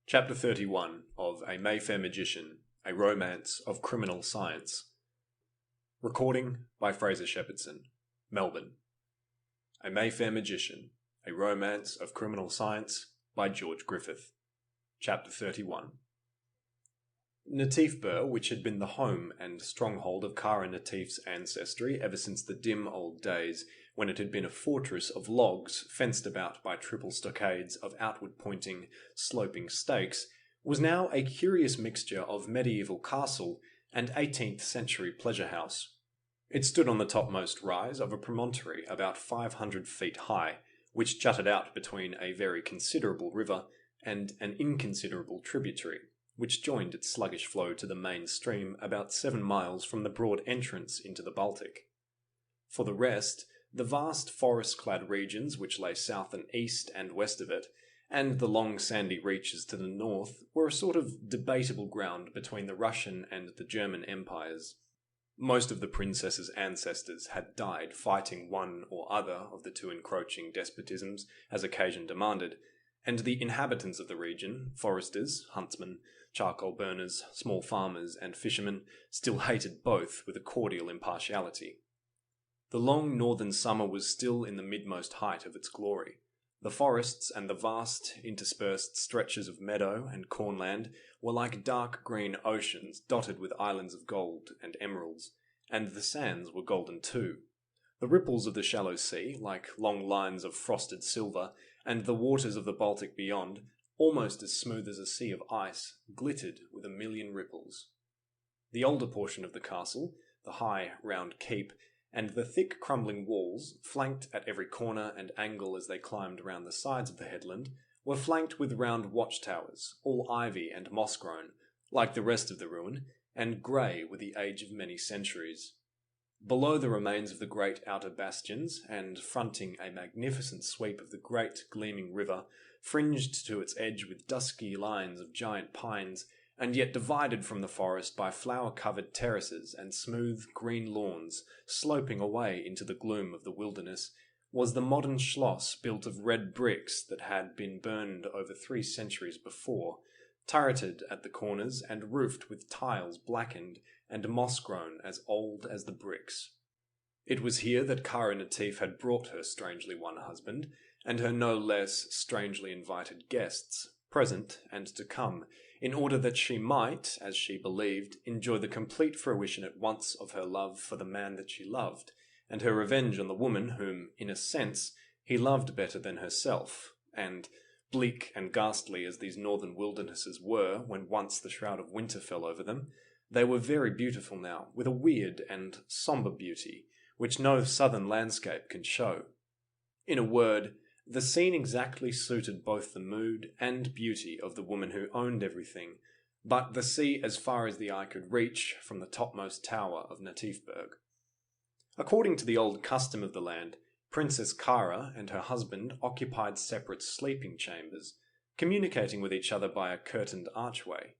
Chapter 31 of A Mayfair Magician, a Romance of Criminal Science. Recording by Fraser Shepherdson, Melbourne. A Mayfair Magician, a Romance of Criminal Science by George Griffith. Chapter 31. Natifbur, which had been the home and stronghold of Kara Natif's ancestry ever since the dim old days when it had been a fortress of logs fenced about by triple stockades of outward-pointing, sloping stakes, was now a curious mixture of medieval castle and 18th century pleasure house. It stood on the topmost rise of a promontory about 500 feet high, which jutted out between a very considerable river and an inconsiderable tributary, which joined its sluggish flow to the main stream about 7 miles from the broad entrance into the Baltic. For the rest, the vast forest-clad regions which lay south and east and west of it, and the long sandy reaches to the north, were a sort of debatable ground between the Russian and the German empires. Most of the princess's ancestors had died fighting one or other of the two encroaching despotisms as occasion demanded, and the inhabitants of the region, foresters, huntsmen, charcoal burners, small farmers, and fishermen, still hated both with a cordial impartiality. The long northern summer was still in the midmost height of its glory. The forests and the vast, interspersed stretches of meadow and cornland were like dark green oceans dotted with islands of gold and emeralds, and the sands were golden too. The ripples of the shallow sea, like long lines of frosted silver, and the waters of the Baltic beyond, almost as smooth as a sea of ice, glittered with a million ripples. The older portion of the castle, the high, round keep, and the thick crumbling walls, flanked at every corner and angle as they climbed round the sides of the headland, were flanked with round watchtowers, all ivy and moss-grown, like the rest of the ruin, and grey with the age of many centuries. Below the remains of the great outer bastions, and fronting a magnificent sweep of the great gleaming river, fringed to its edge with dusky lines of giant pines, and yet divided from the forest by flower-covered terraces and smooth green lawns sloping away into the gloom of the wilderness, was the modern schloss built of red bricks that had been burned over 3 centuries before, turreted at the corners and roofed with tiles blackened and moss-grown as old as the bricks. It was here that Kara Natif had brought her strangely won husband, and her no less strangely invited guests, present and to come, in order that she might, as she believed, enjoy the complete fruition at once of her love for the man that she loved, and her revenge on the woman whom, in a sense, he loved better than herself, and, bleak and ghastly as these northern wildernesses were when once the shroud of winter fell over them, they were very beautiful now, with a weird and sombre beauty, which no southern landscape can show. In a word, the scene exactly suited both the mood and beauty of the woman who owned everything, but the sea as far as the eye could reach from the topmost tower of Natifburg. According to the old custom of the land, Princess Kara and her husband occupied separate sleeping chambers, communicating with each other by a curtained archway.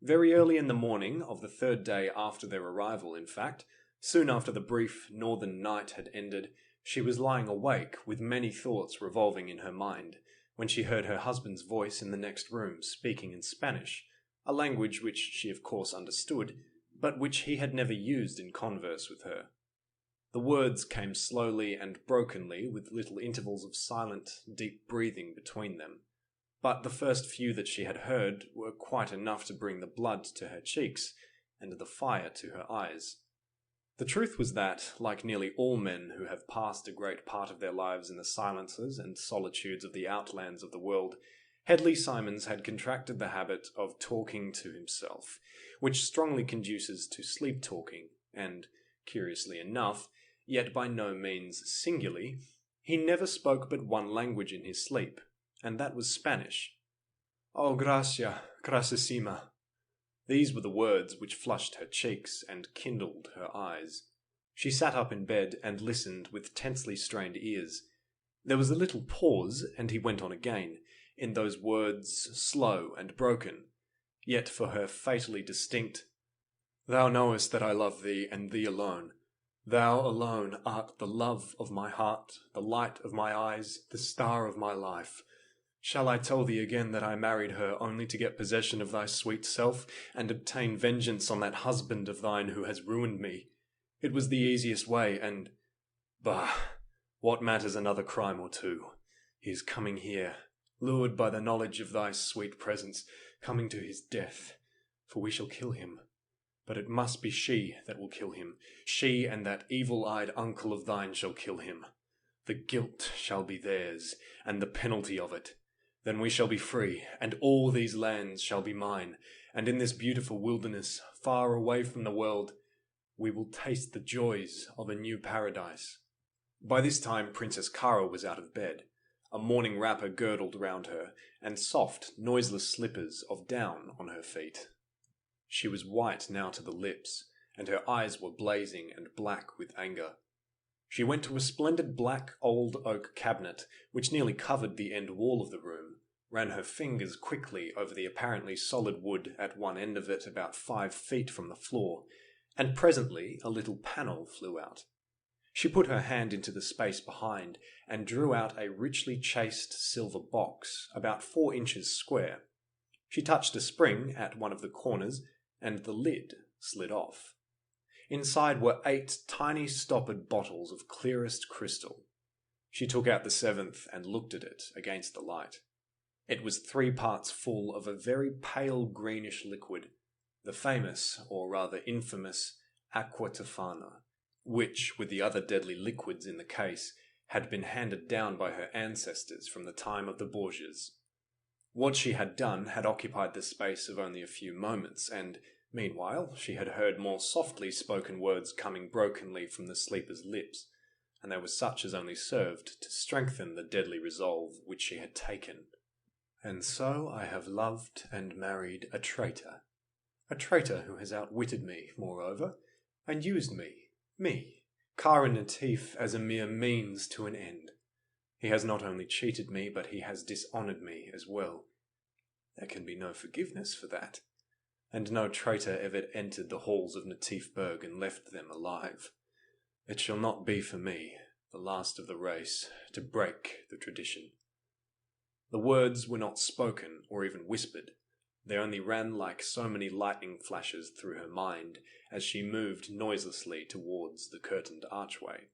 Very early in the morning of the 3rd day after their arrival, in fact, soon after the brief northern night had ended, she was lying awake with many thoughts revolving in her mind, when she heard her husband's voice in the next room speaking in Spanish, a language which she of course understood, but which he had never used in converse with her. The words came slowly and brokenly, with little intervals of silent, deep breathing between them, but the first few that she had heard were quite enough to bring the blood to her cheeks and the fire to her eyes. The truth was that, like nearly all men who have passed a great part of their lives in the silences and solitudes of the outlands of the world, Hedley Simons had contracted the habit of talking to himself, which strongly conduces to sleep-talking, and, curiously enough, yet by no means singularly, he never spoke but one language in his sleep, and that was Spanish. "Oh, gracia, gracissima." These were the words which flushed her cheeks and kindled her eyes. She sat up in bed and listened with tensely strained ears. There was a little pause, and he went on again, in those words slow and broken, yet for her fatally distinct. "Thou knowest that I love thee, and thee alone. Thou alone art the love of my heart, the light of my eyes, the star of my life. Shall I tell thee again that I married her only to get possession of thy sweet self, and obtain vengeance on that husband of thine who has ruined me? It was the easiest way, and... Bah! What matters another crime or two? He is coming here, lured by the knowledge of thy sweet presence, coming to his death, for we shall kill him. But it must be she that will kill him. She and that evil-eyed uncle of thine shall kill him. The guilt shall be theirs, and the penalty of it. Then we shall be free, and all these lands shall be mine, and in this beautiful wilderness, far away from the world, we will taste the joys of a new paradise. By this time Princess Cara was out of bed, a morning wrapper girdled round her, and soft, noiseless slippers of down on her feet. She was white now to the lips, and her eyes were blazing and black with anger. She went to a splendid black old oak cabinet, which nearly covered the end wall of the room, ran her fingers quickly over the apparently solid wood at one end of it about 5 feet from the floor, and presently a little panel flew out. She put her hand into the space behind, and drew out a richly chased silver box, about 4 inches square. She touched a spring at one of the corners, and the lid slid off. Inside were 8 tiny stoppered bottles of clearest crystal. She took out the 7th and looked at it against the light. It was 3 parts full of a very pale greenish liquid, the famous, or rather infamous, aqua tofana, which, with the other deadly liquids in the case, had been handed down by her ancestors from the time of the Borgias. What she had done had occupied the space of only a few moments, and meanwhile she had heard more softly spoken words coming brokenly from the sleeper's lips, and they were such as only served to strengthen the deadly resolve which she had taken. And so I have loved and married a traitor who has outwitted me, moreover, and used me, Cara Natif, as a mere means to an end. He has not only cheated me, but he has dishonoured me as well. There can be no forgiveness for that, and no traitor ever entered the halls of Natifburg and left them alive. It shall not be for me, the last of the race, to break the tradition. The words were not spoken or even whispered. They only ran like so many lightning flashes through her mind as she moved noiselessly towards the curtained archway.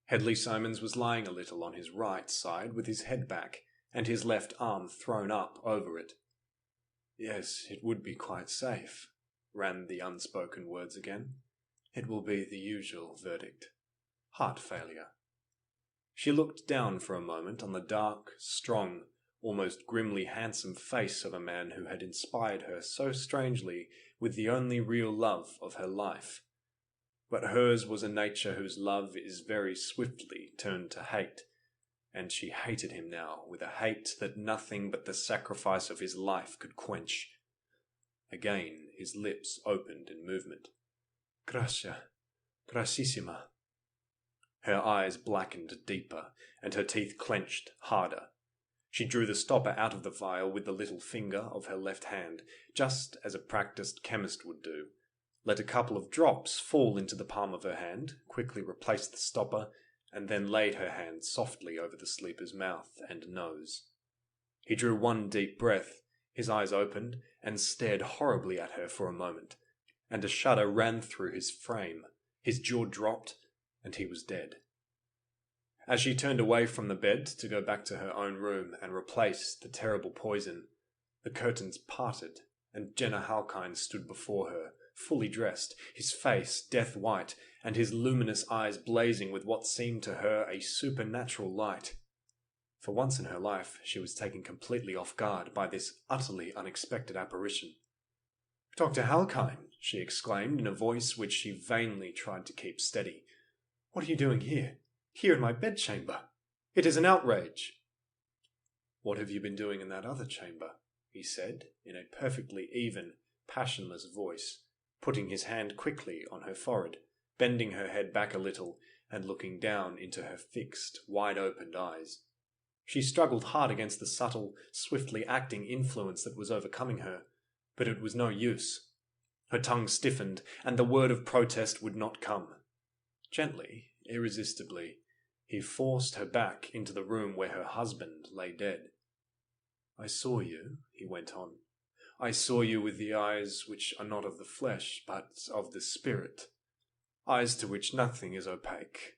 Hedley Simons was lying a little on his right side with his head back and his left arm thrown up over it. "Yes, it would be quite safe," ran the unspoken words again. "It will be the usual verdict. Heart failure." She looked down for a moment on the dark, strong, almost grimly handsome face of a man who had inspired her so strangely with the only real love of her life. But hers was a nature whose love is very swiftly turned to hate, and she hated him now with a hate that nothing but the sacrifice of his life could quench. Again his lips opened in movement. "Gracia, gracissima." Her eyes blackened deeper, and her teeth clenched harder. She drew the stopper out of the vial with the little finger of her left hand, just as a practised chemist would do, let a couple of drops fall into the palm of her hand, quickly replaced the stopper, and then laid her hand softly over the sleeper's mouth and nose. He drew one deep breath, his eyes opened, and stared horribly at her for a moment, and a shudder ran through his frame, his jaw dropped, and he was dead. As she turned away from the bed to go back to her own room and replace the terrible poison, the curtains parted, and Jenner Halkine stood before her, fully dressed, his face death white, and his luminous eyes blazing with what seemed to her a supernatural light. For once in her life she was taken completely off guard by this utterly unexpected apparition. "Dr. Halkine!" she exclaimed in a voice which she vainly tried to keep steady. "What are you doing here? Here in my bedchamber? It is an outrage." "What have you been doing in that other chamber?" he said, in a perfectly even, passionless voice, putting his hand quickly on her forehead, bending her head back a little, and looking down into her fixed, wide-opened eyes. She struggled hard against the subtle, swiftly acting influence that was overcoming her, but it was no use. Her tongue stiffened, and the word of protest would not come. Gently, irresistibly, he forced her back into the room where her husband lay dead. I saw you, he went on. I saw you with the eyes which are not of the flesh, but of the spirit, eyes to which nothing is opaque.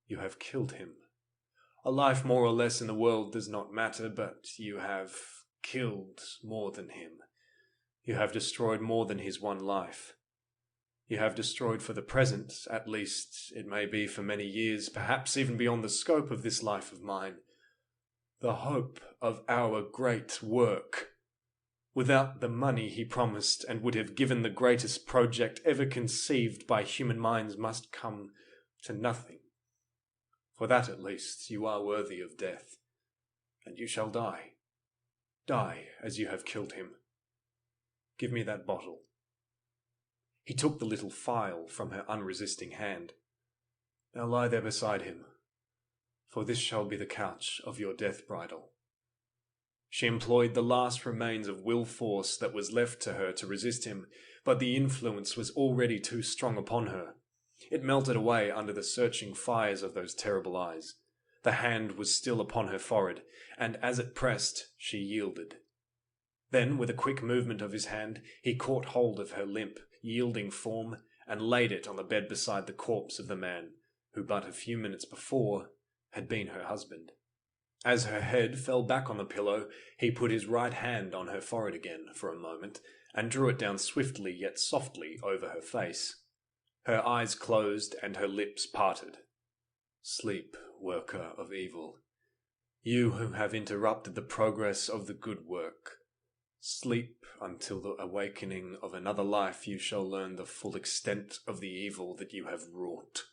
You have killed him. A life more or less in the world does not matter, but you have killed more than him. You have destroyed more than his one life. You have destroyed for the present, at least it may be for many years, perhaps even beyond the scope of this life of mine, the hope of our great work. Without the money he promised and would have given, the greatest project ever conceived by human minds must come to nothing. For that at least you are worthy of death, and you shall die. Die as you have killed him. Give me that bottle. He took the little phial from her unresisting hand. Now lie there beside him, for this shall be the couch of your death bridal. She employed the last remains of will force that was left to her to resist him, but the influence was already too strong upon her. It melted away under the searching fires of those terrible eyes. The hand was still upon her forehead, and as it pressed, she yielded. Then, with a quick movement of his hand, he caught hold of her limp, yielding form, and laid it on the bed beside the corpse of the man, who but a few minutes before had been her husband. As her head fell back on the pillow, he put his right hand on her forehead again for a moment, and drew it down swiftly yet softly over her face. Her eyes closed and her lips parted. Sleep, worker of evil, you who have interrupted the progress of the good work. Sleep until the awakening of another life you shall learn the full extent of the evil that you have wrought.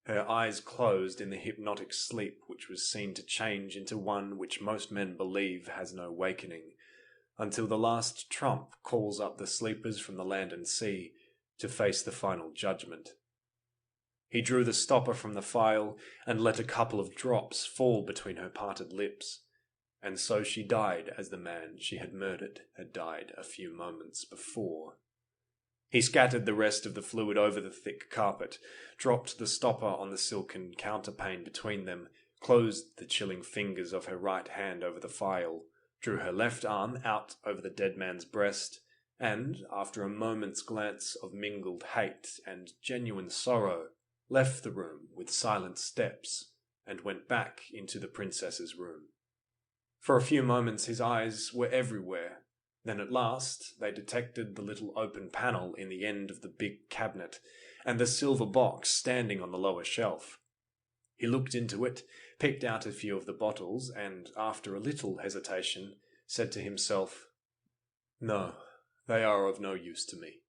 Her eyes closed in the hypnotic sleep which was seen to change into one which most men believe has no wakening, until the last trump calls up the sleepers from the land and sea to face the final judgment. He drew the stopper from the phial and let a couple of drops fall between her parted lips, and so she died as the man she had murdered had died a few moments before. He scattered the rest of the fluid over the thick carpet, dropped the stopper on the silken counterpane between them, closed the chilling fingers of her right hand over the phial, drew her left arm out over the dead man's breast, and, after a moment's glance of mingled hate and genuine sorrow, left the room with silent steps and went back into the princess's room. For a few moments his eyes were everywhere. Then at last they detected the little open panel in the end of the big cabinet, and the silver box standing on the lower shelf. He looked into it, picked out a few of the bottles, and, after a little hesitation, said to himself, "No, they are of no use to me.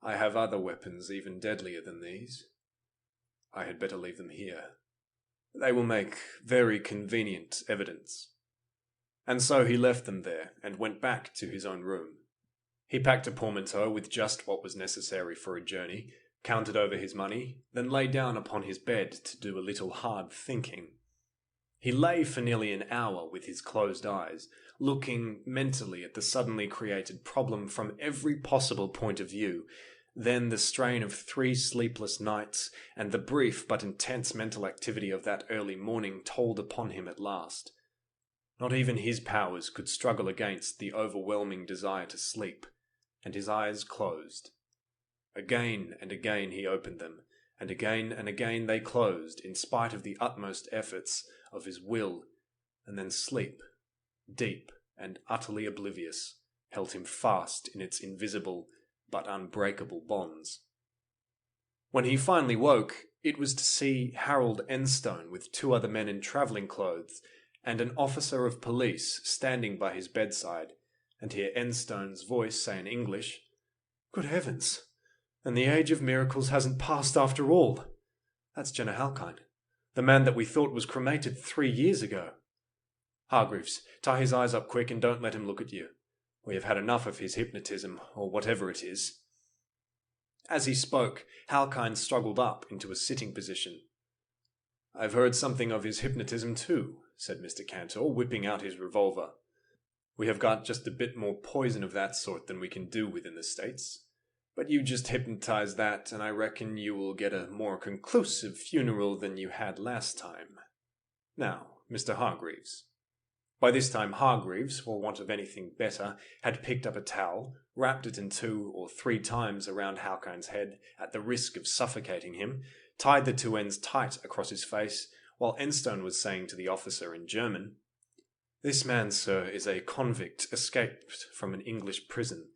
I have other weapons even deadlier than these. I had better leave them here. They will make very convenient evidence." And so he left them there and went back to his own room. He packed a portmanteau with just what was necessary for a journey, counted over his money, then lay down upon his bed to do a little hard thinking. He lay for nearly an hour with his closed eyes, looking mentally at the suddenly created problem from every possible point of view. Then the strain of 3 sleepless nights and the brief but intense mental activity of that early morning told upon him at last. Not even his powers could struggle against the overwhelming desire to sleep, and his eyes closed. Again and again he opened them, and again they closed, in spite of the utmost efforts of his will, and then sleep, deep and utterly oblivious, held him fast in its invisible but unbreakable bonds. When he finally woke, it was to see Harold Enstone with 2 other men in travelling clothes, and an officer of police standing by his bedside, and hear Enstone's voice say in English, "Good heavens! And the age of miracles hasn't passed after all! That's Jenner Halkine, the man that we thought was cremated 3 years ago. Hargreaves, tie his eyes up quick and don't let him look at you. We have had enough of his hypnotism, or whatever it is." As he spoke, Halkine struggled up into a sitting position. "I've heard something of his hypnotism too," said Mr. Cantor, whipping out his revolver. "We have got just a bit more poison of that sort than we can do with in the States. But you just hypnotize that, and I reckon you will get a more conclusive funeral than you had last time. Now, Mr. Hargreaves." By this time Hargreaves, for want of anything better, had picked up a towel, wrapped it in 2 or 3 times around Halkine's head, at the risk of suffocating him, tied the 2 ends tight across his face, while Enstone was saying to the officer in German, "This man, sir, is a convict escaped from an English prison.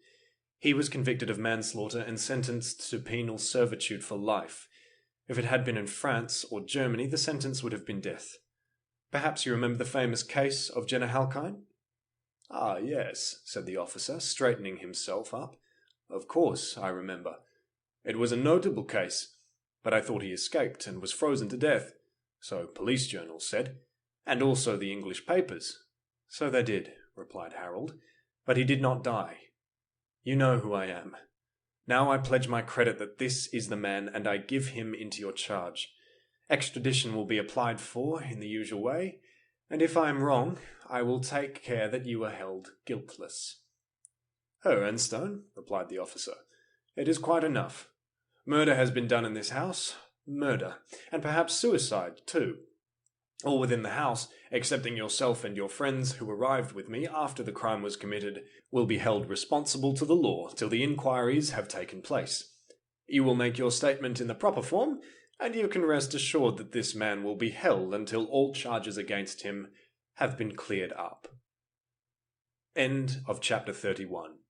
He was convicted of manslaughter and sentenced to penal servitude for life. If it had been in France or Germany, the sentence would have been death. Perhaps you remember the famous case of Jenner Halkine?" "Ah, yes," said the officer, straightening himself up. "Of course, I remember. It was a notable case, but I thought he escaped and was frozen to death. So police journals said, and also the English papers." "So they did," replied Harold, "but he did not die. You know who I am. Now I pledge my credit that this is the man, and I give him into your charge. Extradition will be applied for in the usual way, and if I am wrong, I will take care that you are held guiltless." "Oh, Enstone," replied the officer, "it is quite enough. Murder has been done in this house. Murder, and perhaps suicide, too. All within the house, excepting yourself and your friends who arrived with me after the crime was committed, will be held responsible to the law till the inquiries have taken place. You will make your statement in the proper form, and you can rest assured that this man will be held until all charges against him have been cleared up." End of chapter 31.